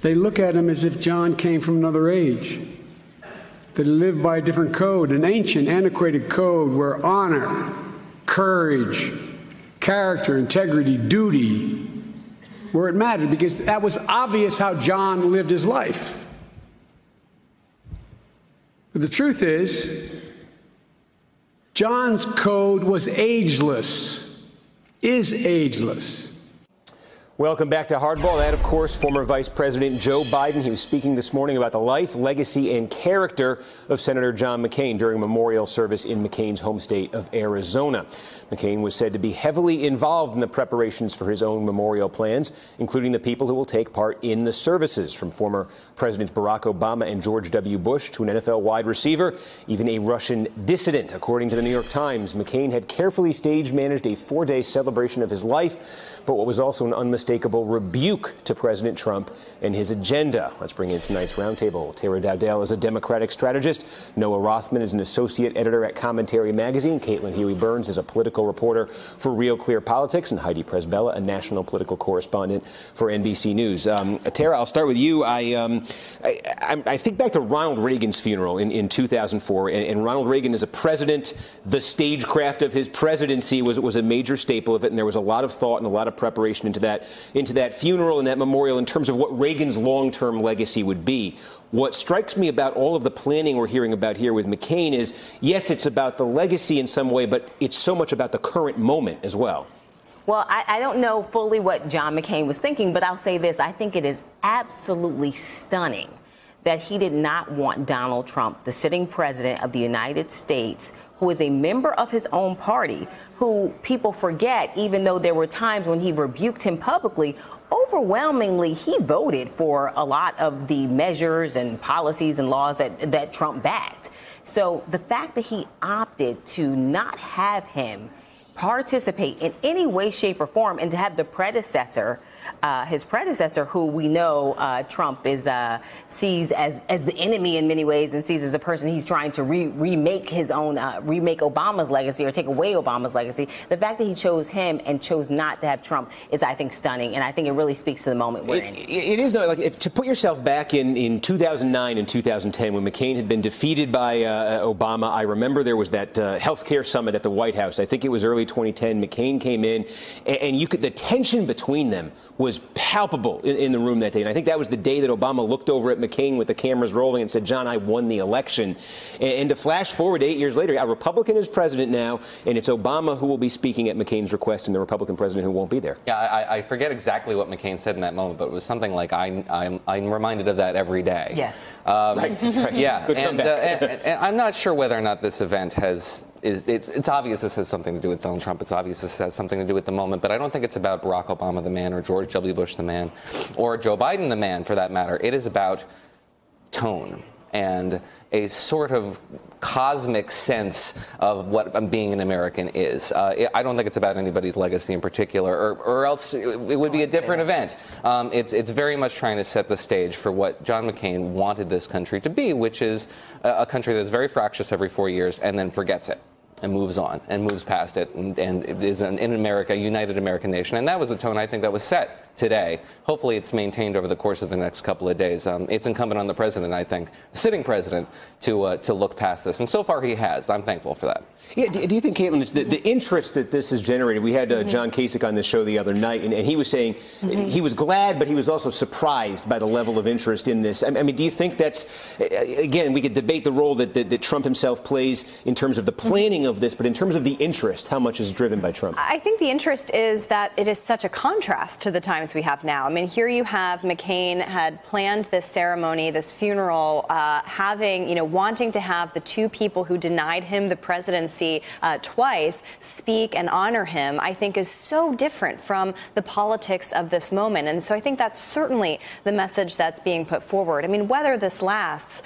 They look at him as if John came from another age, that he lived by a different code, an ancient, antiquated code where honor, courage, character, integrity, duty, where it mattered, because that was obvious how John lived his life. But the truth is, John's code was ageless, is ageless. Welcome back to Hardball. That, of course, former Vice President Joe Biden. He was speaking this morning about the life, legacy, and character of Senator John McCain during a memorial service in McCain's home state of Arizona. McCain was said to be heavily involved in the preparations for his own memorial plans, including the people who will take part in the services, from former Presidents Barack Obama and George W. Bush to an NFL wide receiver, even a Russian dissident. According to the New York Times, McCain had carefully stage-managed a 4-day celebration of his life, but what was also an unmistakable rebuke to President Trump and his agenda. Let's bring in tonight's roundtable. Tara Dowdell is a Democratic strategist. Noah Rothman is an associate editor at Commentary Magazine. Caitlin Huey-Burns is a political reporter for Real Clear Politics. And Heidi Presbella, a national political correspondent for NBC News. Tara, I'll start with you. I think back to Ronald Reagan's funeral in 2004. And Ronald Reagan, as a president, the stagecraft of his presidency was a major staple of it. And there was a lot of thought and a lot of preparation into that funeral and that memorial in terms of what Reagan's long-term legacy would be. What strikes me about all of the planning we're hearing about here with McCain is, yes, it's about the legacy in some way, but it's so much about the current moment as well. Well, I don't know fully what John McCain was thinking, but I'll say this. I think it is absolutely stunning that he did not want Donald Trump, the sitting president of the United States, who is a member of his own party, who people forget, even though there were times when he rebuked him publicly, overwhelmingly he voted for a lot of the measures and policies and laws that Trump backed. So the fact that he opted to not have him participate in any way, shape, or form, and to have the predecessor, his predecessor, who we know Trump sees as the enemy in many ways, and sees as a person he's trying to remake his own, remake Obama's legacy or take away Obama's legacy. The fact that he chose him and chose not to have Trump is, I think, stunning, and I think it really speaks to the moment we're in. It is, like, to put yourself back in 2009 and 2010 when McCain had been defeated by Obama. I remember there was that health care summit at the White House. I think it was early 2010. McCain came in, and the tension between them was palpable in the room that day. And I think that was the day that Obama looked over at McCain with the cameras rolling and said, "John, I won the election." And to flash forward 8 years later, a Republican is president now, and it's Obama who will be speaking at McCain's request and the Republican president who won't be there. Yeah, I forget exactly what McCain said in that moment, but it was something like, I'm reminded of that every day. Yes. Right, that's right. Yeah, and I'm not sure whether or not this event it's obvious this has something to do with Donald Trump. It's obvious this has something to do with the moment, but I don't think it's about Barack Obama the man or George W. Bush the man or Joe Biden the man, for that matter. It is about tone and a sort of cosmic sense of what being an American is. I don't think it's about anybody's legacy in particular, or else it would be a different event. It's very much trying to set the stage for what John McCain wanted this country to be, which is a country that's very fractious every 4 years and then forgets it and moves on and moves past it and is in America, a united American nation. And that was the tone, I think, that was set today. Hopefully it's maintained over the course of the next couple of days. It's incumbent on the president, I think, the sitting president, to look past this. And so far he has. I'm thankful for that. Yeah, do you think, Caitlin, the interest that this has generated? We had John Kasich on this show the other night, and he was saying he was glad, but he was also surprised by the level of interest in this. I mean, do you think that's, again, we could debate the role that Trump himself plays in terms of the planning of this, but in terms of the interest, how much is driven by Trump? I think the interest is that it is such a contrast to the times we have now. I mean, here you have McCain had planned this ceremony, this funeral, wanting to have the two people who denied him the presidency twice speak and honor him, I think is so different from the politics of this moment. And so I think that's certainly the message that's being put forward. I mean, whether this lasts,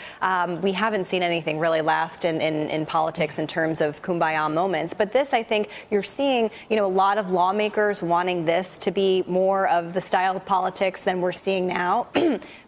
we haven't seen anything really last in politics in terms of kumbaya moments. But this, I think, you're seeing, a lot of lawmakers wanting this to be more of of the style of politics than we're seeing now.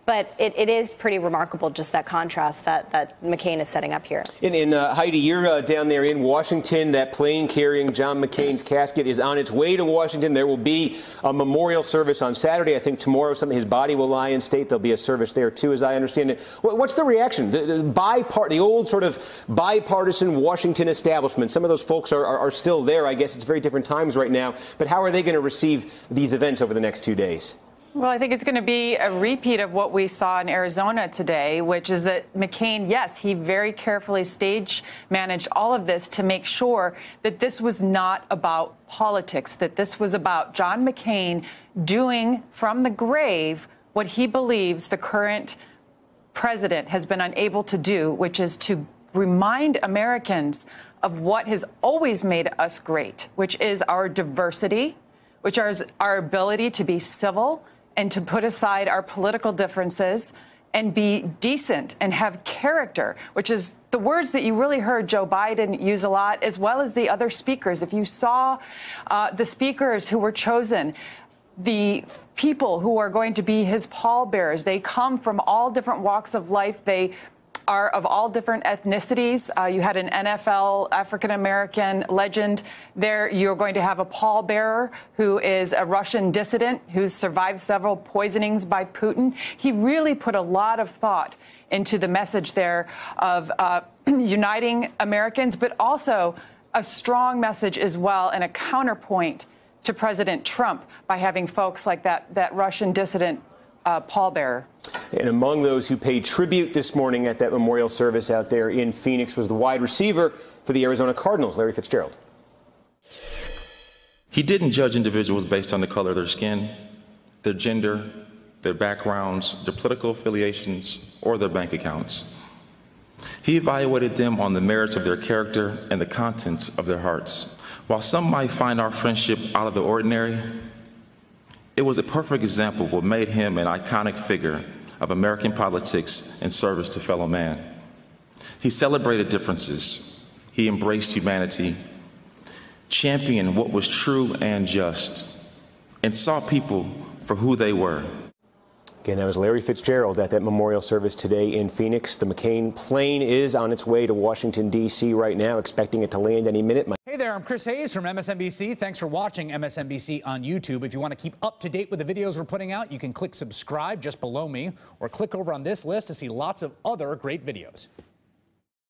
But it is pretty remarkable, just that contrast that McCain is setting up here. And Heidi, you're down there in Washington. That plane carrying John McCain's casket is on its way to Washington. There will be a memorial service on Saturday. I think tomorrow his body will lie in state. There'll be a service there, too, as I understand it. What's the reaction? The old sort of bipartisan Washington establishment, some of those folks are still there. I guess it's very different times right now. But how are they going to receive these events over the next 2 days? Well, I think it's going to be a repeat of what we saw in Arizona today, which is that McCain, yes, he very carefully stage managed all of this to make sure that this was not about politics, that this was about John McCain doing from the grave what he believes the current president has been unable to do, which is to remind Americans of what has always made us great, which is our diversity, which is our ability to be civil and to put aside our political differences and be decent and have character, which is the words that you really heard Joe Biden use a lot, as well as the other speakers. If you saw the speakers who were chosen, the people who are going to be his pallbearers, they come from all different walks of life. They are of all different ethnicities. You had an NFL African-American legend there. You're going to have a pallbearer who is a Russian dissident who's survived several poisonings by Putin. He really put a lot of thought into the message there of uniting Americans, but also a strong message as well and a counterpoint to President Trump by having folks like that Russian dissident pallbearer. And among those who paid tribute this morning at that memorial service out there in Phoenix was the wide receiver for the Arizona Cardinals, Larry Fitzgerald. He didn't judge individuals based on the color of their skin, their gender, their backgrounds, their political affiliations, or their bank accounts. He evaluated them on the merits of their character and the contents of their hearts. While some might find our friendship out of the ordinary, it was a perfect example of what made him an iconic figure of American politics and service to fellow man. He celebrated differences. He embraced humanity, championed what was true and just, and saw people for who they were. Again, that was Larry Fitzgerald at that memorial service today in Phoenix. The McCain plane is on its way to Washington, D.C. right now, expecting it to land any minute. Hey there, I'm Chris Hayes from MSNBC. Thanks for watching MSNBC on YouTube. If you want to keep up to date with the videos we're putting out, you can click subscribe just below me or click over on this list to see lots of other great videos.